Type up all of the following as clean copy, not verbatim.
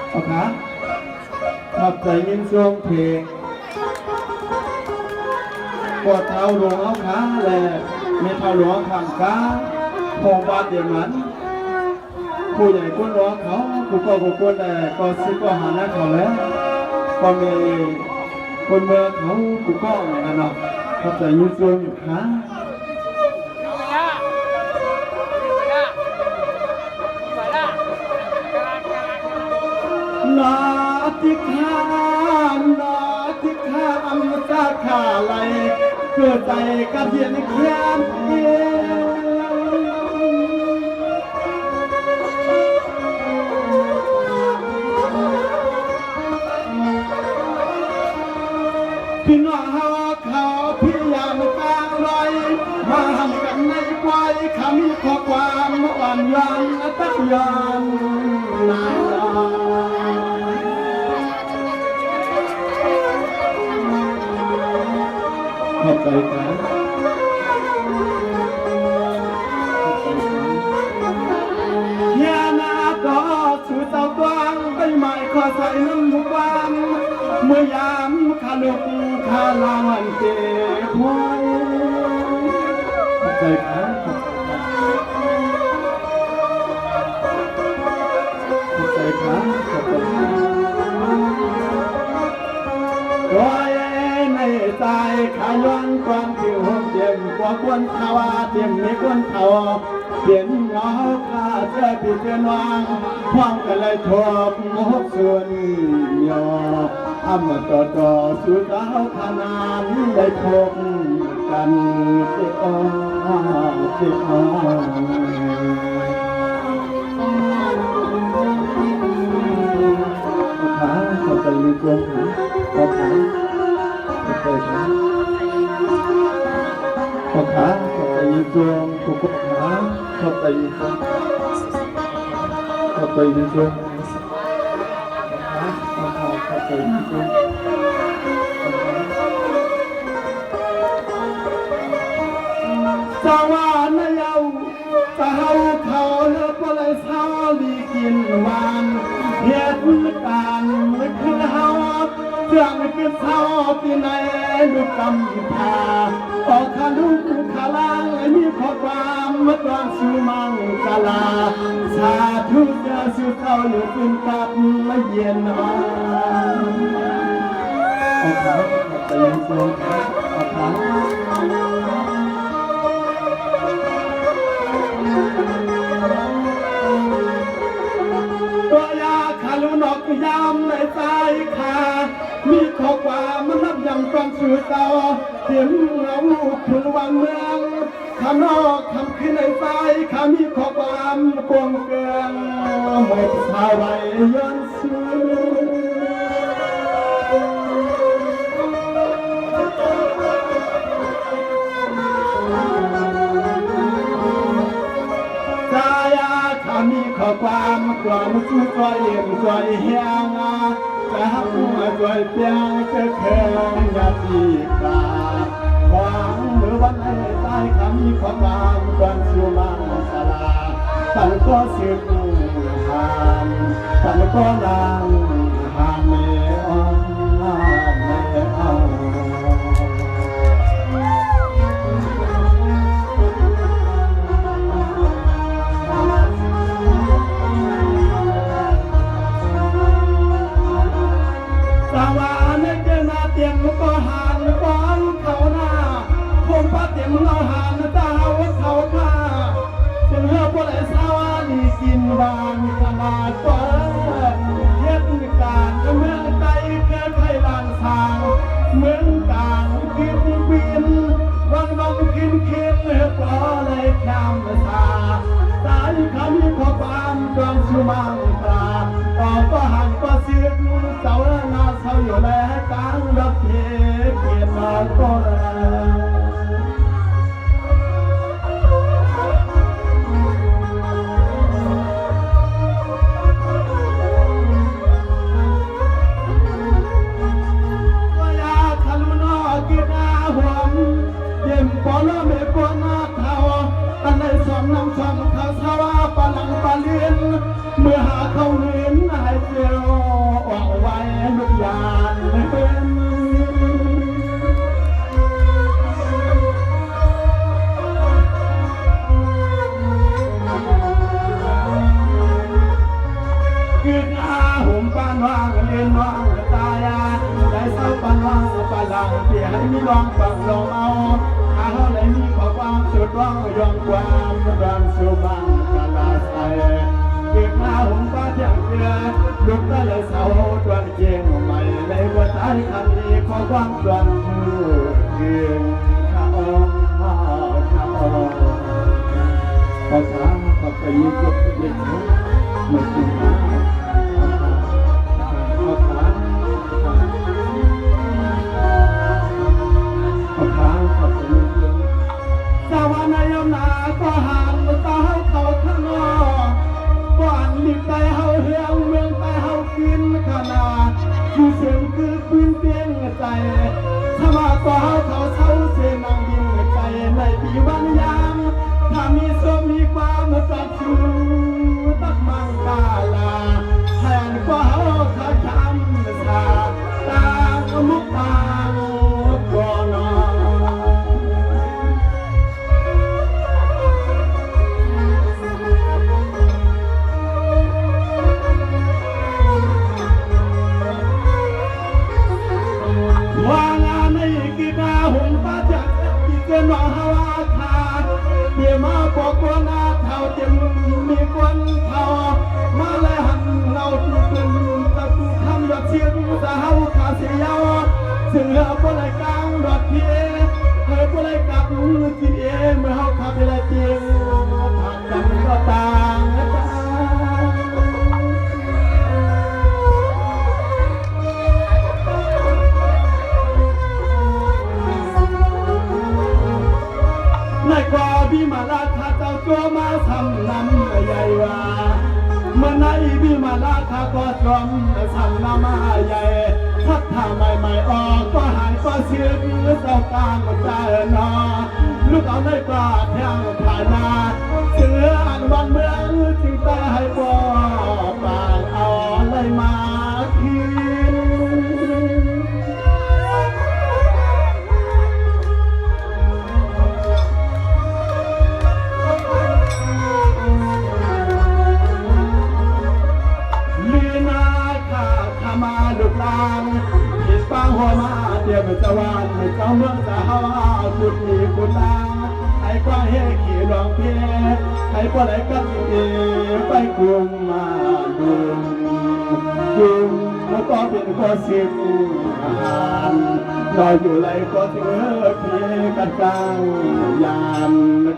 เอาขาขับใจยินช่วงเพลงปวดเท้าหลวงเอาขาแหลกมีเท้าหลวงข้างขาพองบาดเดียมันผู้ใหญ่คนร้องเขาผู้ก็ผู้คนแต่ก็ซื้อก็หาหน้าเขาแล้วก็มีคนเมืองเขาผู้ก็นะเนาะขับใจยินช่วงอยู่ขานาทิคาอัมตาขาไหลเกิดใจกับเย็นเขียนเย็พี่น้องเขาพี่ยามกลางไรมาทำกันในควายขามีข้อความอ่อนย้อนตักย้อนนายเข้าใจกันยานาก็สู่เจ้าตวงไปใหม่ขอใส่น้ำมุกวันเมื่อยามขาลุกขาลาวันเจ็บหัวเข้าใจกันเข้าใจกันเข้าใจกันร้อยในใจขาย้อนความที่หัวเดียมกว่าควรทว่าเดียมไม่ควรเท่าเปลี่ยนเงาข้าเจอพี่เจอนวางความกันเลยทบงบส่วนยอทำต่อสุดเอาขนาดได้พบกันเจ้าขาเข้าใจมีกลมขาขาเข้าใจขาเข้าขาเข้าใจมีกลมทุกขาเข้าใจมีกลมเข้าใจมีกลมขาเข้าใจมีกลมสวรรค์เยาสาวเขาเลือกว่าเลยสาวดีกินหวานเหตุการณ์คือเฮาเรื่องคือเฮาที่ไหนลูกกำพาออกขาลูกขาลางมีข้อความเมื่อตอนสู่มังกลาสาธุจะสู่เขาอยู่ขึ้นกับมาเย็นนอนเอาขาไปยังโซ่เอาขาตัวยาขาลุนอกยามในใจขามีข้อความมันนับยังความสื่อต่อเสียงเงาคุณวันเมืองขานอกคำขึ้นในใจขามีข้อความกวงเกินหมดสายไว้ย้อนซื้อมีข้อความกว่ามุสุจอยเอ็มจอยเฮียงจะหักมาจอยเปียงจะเคินยาตีกาหวังเมื่อวันให้ใต้คำมีข้อความกวนชูมังสลาตันก็สืบหามตันก็นางหามเมอก็หานก้อนเขาหน้าคงป้าเต็มเราหานตาเขาผ้าจึงเฮือพวกไอ้สาวนี่กินบานขนาดเปิดเฮ็ดการเมืองใจแค่ไทยลานทางเมืองต่างกินบินวันกินเฮือปอเลยข้ามตาตายคำมีข้อความดวงสุมังตาต่อก็หันก็ซื้อเจ้าหน้าเศร้าอยู่แล้วกลางรับเพียรมาก็แล้วปอลเมปอนาทาวตันในสองน้ำสองข้าวสาวปลังปลีนเมื่อหาเขาเห็นให้เจียว คืออาหุ่มปานว่างเรียนว่างตายาได้เศร้าปานว่างปานหลังเพียให้มีลองฟังลองเอาหาเฮาเลยมีขอความสุดว่างยอมความรันสุบังกาลาใสคืออาหุ่มปานอย่างเกลือลุกได้เลยเศร้าดวงเจียงใหม่ในหัวใจคำนี้ขอความรันผู้เพียงข้าภาษาภาษาอีกก็เด็กไม่ถึงสวรรค์ในยมนาก็หันตาเขาข้างนอกก่อนมีใจเฮาเฮียงเมืองใจเฮากินขนาดอยู่เสียงคือพื้นเตียงใจถ้ามาก็เฮาเขาเศร้าเสียนางยิ้มใจในปีวันยามถ้ามีสมมีความจัดชูตักมังกาลาแทนก็เฮาขาช้ำสาตามุกตาก่อนเกินว่าฮาวาทาเดี๋ยวมาบอกว่านาเท่าจะมีคนเท่ามาเลยหันเราที่เป็นตะกูทำยอดเชียงจะเฮาขาเสียาวซึ่งเฮาบ่ได้กลางดอดเพียเฮาบ่ได้กลับจีเอเมื่อเฮาขับไปละจริงทางกันก็ต่างในกว่าบิมาลาคาเจ้าตัวมาทำน้ำใหญ่ว่าเมื่อในบิมาลาคาก็จอมทำน้ำใหญ่ทัดทางใหม่ๆออกก็หายก็เสียเจ้ากลางก็ใจนอลูกเอาในกว่าแทงผ่านมาเสืออันวันเมืองจึงแต่ให้บ่ปางเอาเลยมาคืนมาลุกลางหินปังหัวมาเดียวเป็นตะวันเจ้าเมืองสาวสุดมีคุณลางให้กว้างให้ขี่ลองเพียให้ปล่อยกันดีไปกลุ่มมาดุมแล้วก็เป็นก็สิบรออยู่ไรก็เถื่อเพียกันกลางยาม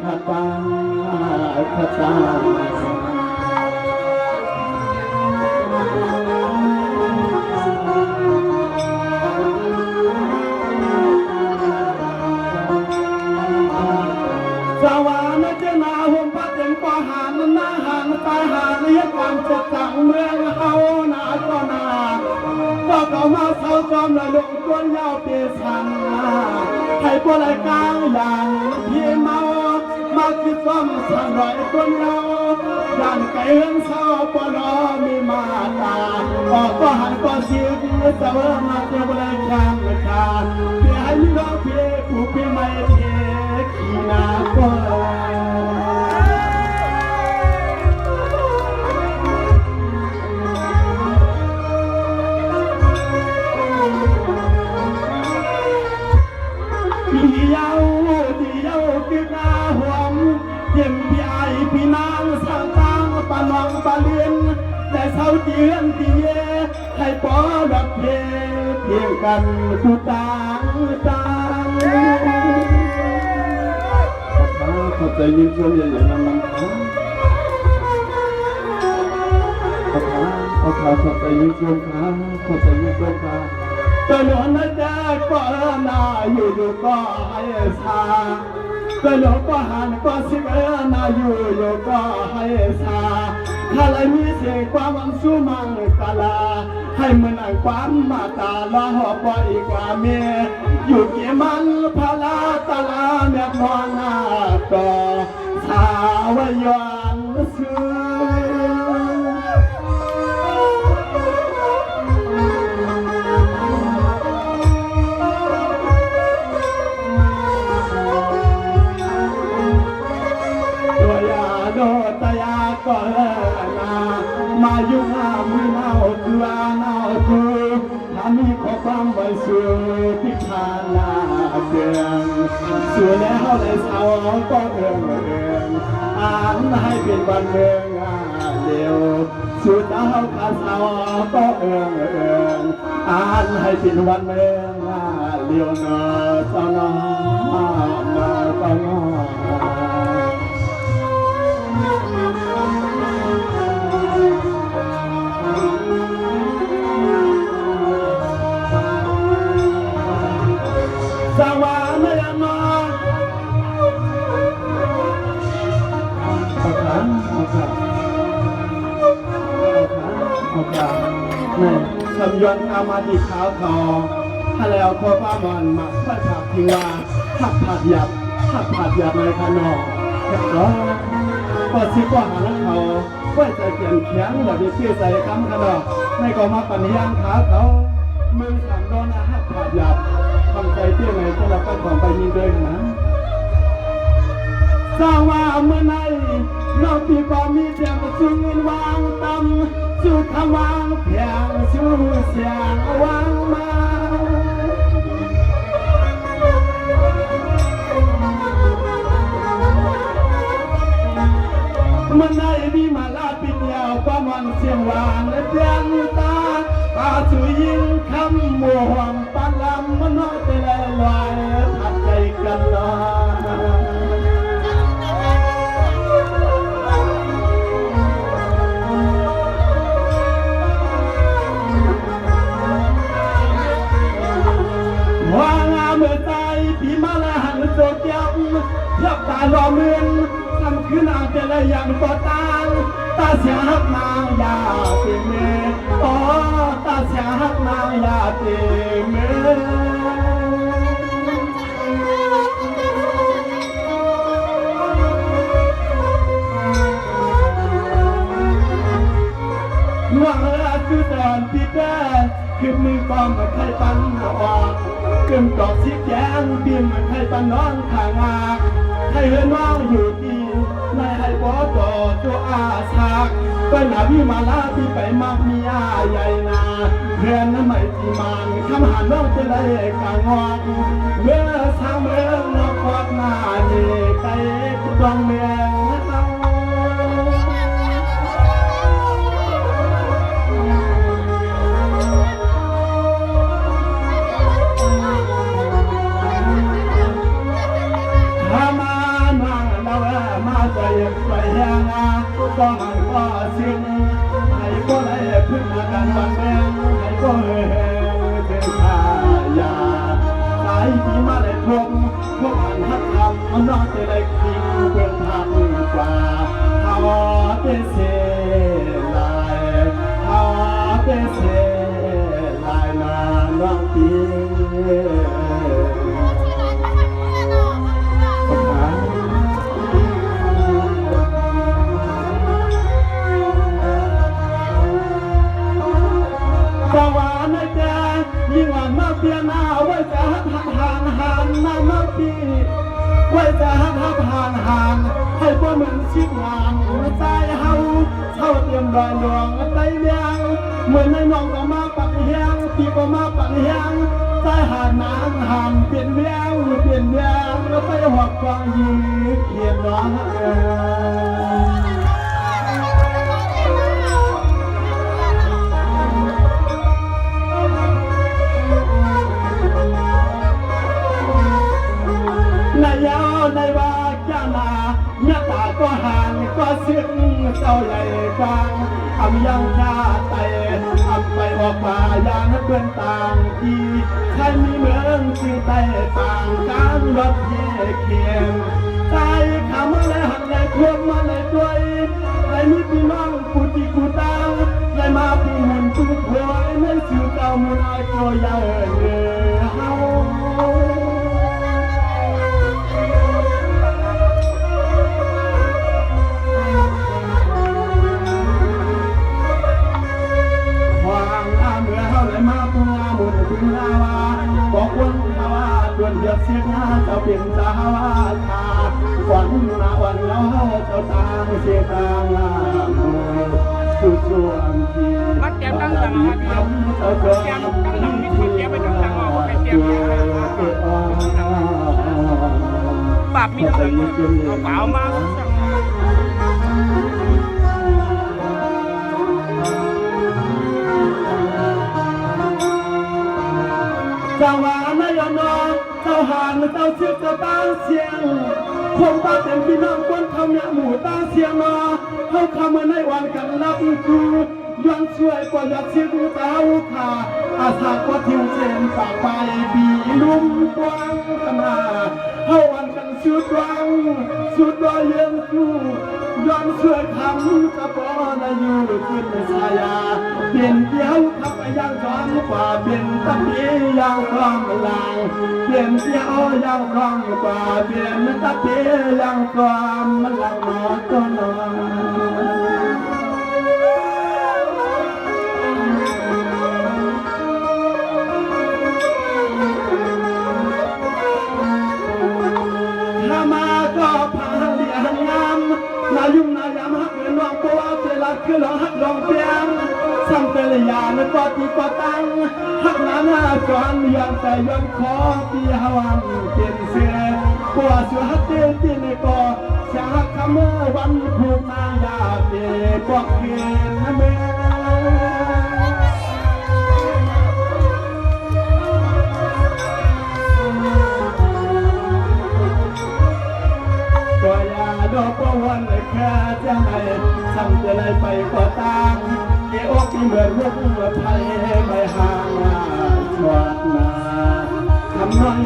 ขัดตาขัดตาสวรรค์เจ้านาหุ่มพัดเต็มก็หานหน้าหานตายหานเรียกความเจ็บจังเมืองเฮาหนาก็นาก็เก่ามาเศร้าจอมเลยลงก้นยาวเปียสันให้ปวดกลางอย่างพี่เมามาคิดซ้อมสั่งรอยก้นยาวย่านไก่เฮือนเศร้าปวดมีมาตาออกก็หันก็เสียงจะเมื่อมาเจ้าบริการการเพียให้มีร้องเพียผู้เพียไม่เพียขี้นาก็เดียวคือหน้าหวมเยี่ยมพี่ไอพี่นางสร้างตังปานวังปาเลียนแต่เศร้าเจียนที่เย่ให้ปอดับเพเพียงกันกูต่างขอบใจยิ่งชวนใหญ่ๆนะมันขอบใจยิ่งชวนขาขอบใจยิ่งชวนขาตลอดนะจ๊ะก็นาอยู่ก็ให้สาตลอดก็หันก็สิเอนาอยู่ก็ให้สาถ้าไรมีเสียงความอันสู้มังกาลาให้มันอ่านความมาตาละหอบว่าอีกว่าเมียอยู่เกี่ยมันพลาตาลาเมียมอนาต่อสาวยอนซื้อโดตยาก็นามา ยุ่งหน้ามือเน่าตัวเน่าคือถ้ามีข้อความไว้สู่พิจารณาเกินสู่แล้วในสาวก็เอื้อนอ่านให้เป็นวันเมืองเดียวสู่เจ้าข้าสาวก็เอื้อนอ่านให้เป็นวันเมืองเดียวเนอเจ้าน้องเนอเจ้าน้องสวรรค์ยังนอนนี่สำยนอามาดีขาวทองถ้าแล้วพอป้ามันมาค่อยผักทิ้งว่าหักผัดหยับในขนมแค่ร้อนก็ซิกว่าหาแล้วเขาค่อยใจเปลี่ยนแข็งแบบที่ใส่คำขนมในก็มาปัญญาขาเขามือสั่นโดนหักผัดหยับทำใจเตี้ยไงจะรับไปก่อนไปยิงด้วยนะสร้างว่าเมื่อไหร่เราปีก็มีเพียงสู้เงินวางตำสู้คำวางเพียงสู้เสียงวางมาเมื่อไหร่มีมาลาปิดยาวประมันเสียงวางและเพียงตาตาสุยิงคำมัวมปานลำมันน้อยไปลอยลอยทัดใจกันลอยว่างามเมื่อใจพี่มาละหันโจเกียมเทียบตาลอเมืองทำคือนางเจริญอย่างก่อตางตาเสียหักนางยาเต็มเมอ๋อตาเสียหักนางยาเต็มเมหวังละคือตอนพี่แก่คือมือปอมมาใครปันออกเกิมตอกสีแกงบินมาใครปันน้องขางาให้เฮือน้องอยู่ดีในให้บ่ต่อตัวอาชากก็หนาพี่มาลาที่ไปมากมีอาใหญ่นาเพื่อนนั้นไม่ที่มันคำหาน้องจะได้กางอกเมื่อทางเมืองนอกวัดนาเนไกลกองเมืองไปยังก็หันก็สิ้นให้ก็ได้พึ่งมากันวันแม่ให้ก็เฮเป็นชายาสายปีมาได้พบพวกหันหัดทำมันนอกจะได้กินเพื่อนทำกว่าเขาเป็นเสลายเขาเป็นเสลายนาน้องปียิ่งวันมาเปียนาไว้จะหักหันน้ำมาปีไว้จะหักหันให้พวกมึงชิดงานใจเฮาเตรียมรอยหลวงใจเลี้ยงเหมือนในน้องก็มาปักเฮียงปีก็มาปักเฮียงใจหาน้ำหันเปลี่ยนเวียงแล้วไปหักฟังยิ้มเขียนร้องในยาวในว่าจานาญาตาก็ห่างก็ซึ้งเจ้าใหญ่ฟังอำยังชาไตอำไปออกป่ายางเพื่อนต่างที่ใครมีเมืองจึงไต่ต่างการรถเยี่ยเคียงใจขำมาเลยหันเลยควงมาเลยด้วยไรมีพี่น้องกูตีกูตาไรมาพี่มุนกูพลอยไม่สื่อเจ้ามุนไอโกยาเฮามาปุงาบุญปุงาวาบอกวันภาวะดวนเดือดเสียงาเจ้าเป็นสาวาชาวันนาวันแล้วเจ้าตางเสียตางา สุดส่วนที่ มัดแก้มตั้งหลังมัดแก้มตั้งหลังมีคนแก้มไปตั้งหลังออกเป็นแก้มปากมีตั้งหลังเอาเปล่ามาเจ้าหวานนอนเจ้าหานเจ้าเชื่อเจ้าตาเสียงคงป้าเต็มพี่น้องคนเขาเนี่ยหมู่ตาเสียงนอเขาเข้ามาในวันกันรับคือย้อนช่วยกว่าอยากเชื่อดูเจ้าขาอาสากว่าทิวเชนฝากไปปีลุ่มกว้างขนาดเขาวันกันสุดวังสุดรอยเยี่ยมคู่ย้อนช่วยคำกระปอนอยู่ขึ้นในชายาเปลี่ยนเดียวขับไปยังจอมกว่าเปลี่ยนตะปียาวความลางเปลี่ยนเดียวยาวความกว่าเปลี่ยนตะปียาวความลางนอตัวนอนยุ่งนายามฮักเงินวางตัวเจริญคือเราฮักลองเพียงซ้ำเตลยาในปอตีปอตังฮักนาหน้าก่อนยอมแต่ยอมขอปีฮาวันเปลี่ยนเสียปัวชัวฮักเตี้ยตีในกอชาฮักคำเมื่อวันผูกนายาเตี้ยปอกเกนนะเมื่อดอกบัววันแค่จะให้ซ้ำจะเลยไปก็ตามเกี่ยวกับเหมือนลูกไผ่ไม่ห่างชวดนาทำน้อย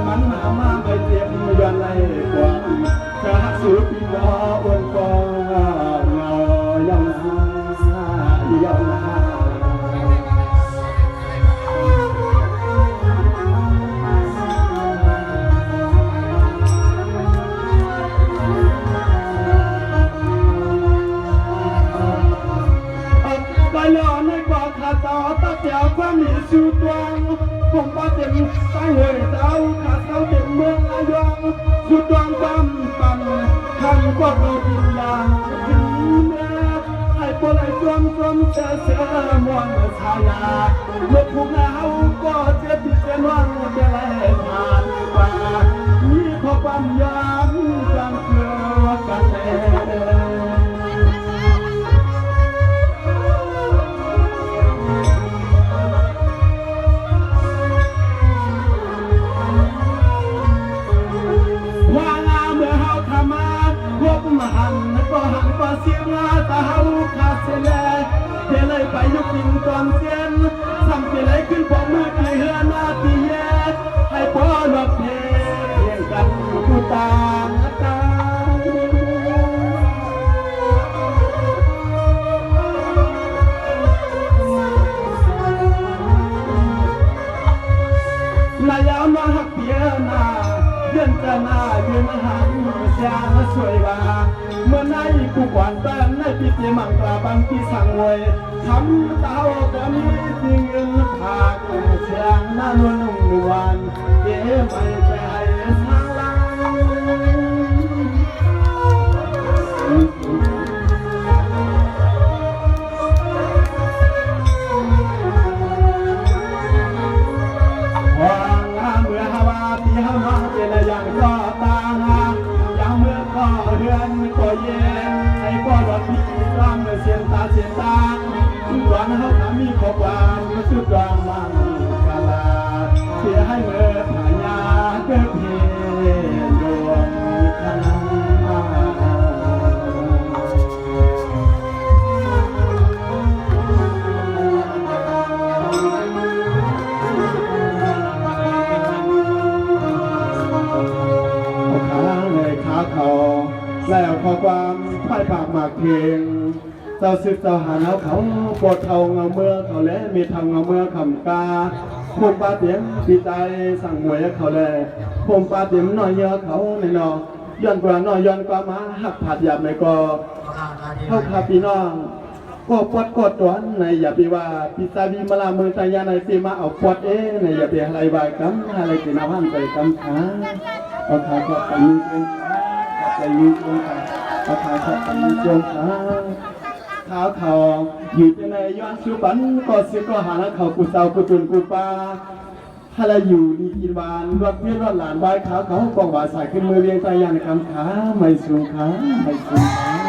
มันมาไม่เจ็บย้อนเลยกว่าจะสูดปีนอ้วนกองเงายังยังเจ้าความมีสุดวังผมป้าเต็มสายเหยเจ้าขาเจ้าเต็มเมืองอายองสุดวังความปั่นทำก็เราดินยางถึงแม้ให้ปล่อยจวมเสือมวนชายาเมื่อผู้งาก็เจ็บที่เป็นวันจะไหลผ่านไปมีข้อความย้ำจำเชื่อกันแน่เสียงตาเฮาขาดเสียแล้วเทเลยไปยกดินก่อนเสียนซ้ำเทเลยขึ้นพอมือที่เฮือหน้าที่แย่ให้พอหลบเทเพียงกันผู้ต่างตาลายาวมาหักเพียนาเยือนจะหน้ายืนหันเสียงสวยว่าเมื่อในกูกวนแต่ในปีเตมังกลาบางที่สั่งไว้ทำเต้าก็มีสิ่งเงินผากเสียงน่านวลนุ่มนวลเก็บไปใจทางลังวางเมื่อฮาวาที่ฮามาเป็นอย่างก็ตาอย่างเมื่อก็เดือนก็เย็นให้ก็รถพี่ร่างเสียนตาหวังเขาทำมีข้อความมาสุดรางมังกาลาเสียให้เมื่อผายาเกิดเพลดวงคันแล้วข้อความพ่ายปากหมากเพลงเจ้าซึกเจ้าหาเขาปวดเขาเงาเมื่อเขาและมีทำเงาเมื่อคำกาผมปาเตียมปีใจสั่งหวยเขาแลผมปาเตียมน้อยเยอะเขาในนอย้อนกว่าน้อยย้อนกว่ามาหักผัดหยาบในกอเข้าคาพี่น้องก็ปวดกดตัวในอย่าไปว่าพิซาบีมาลามือตายาในซีมาเอาปวดในอย่าไปอะไรบ่ายกำอะไรกินเอาห้ามใจกำขาเอาขาก็ไปยืนใจยืนขาเอาขาก็ไปยืนขาท ขาวทองอยู่จะในย้อนชูปันก็เสียก็หาเขากูเศร้ากูตุนกูปาถ้าเราอยู่ดีกินหวานรถเพื่อนรถหลานใบขาวเขากองหวานใส่ขึ้นมือเรียงใจยันคำขาไม่สูงขาไม่สูงขา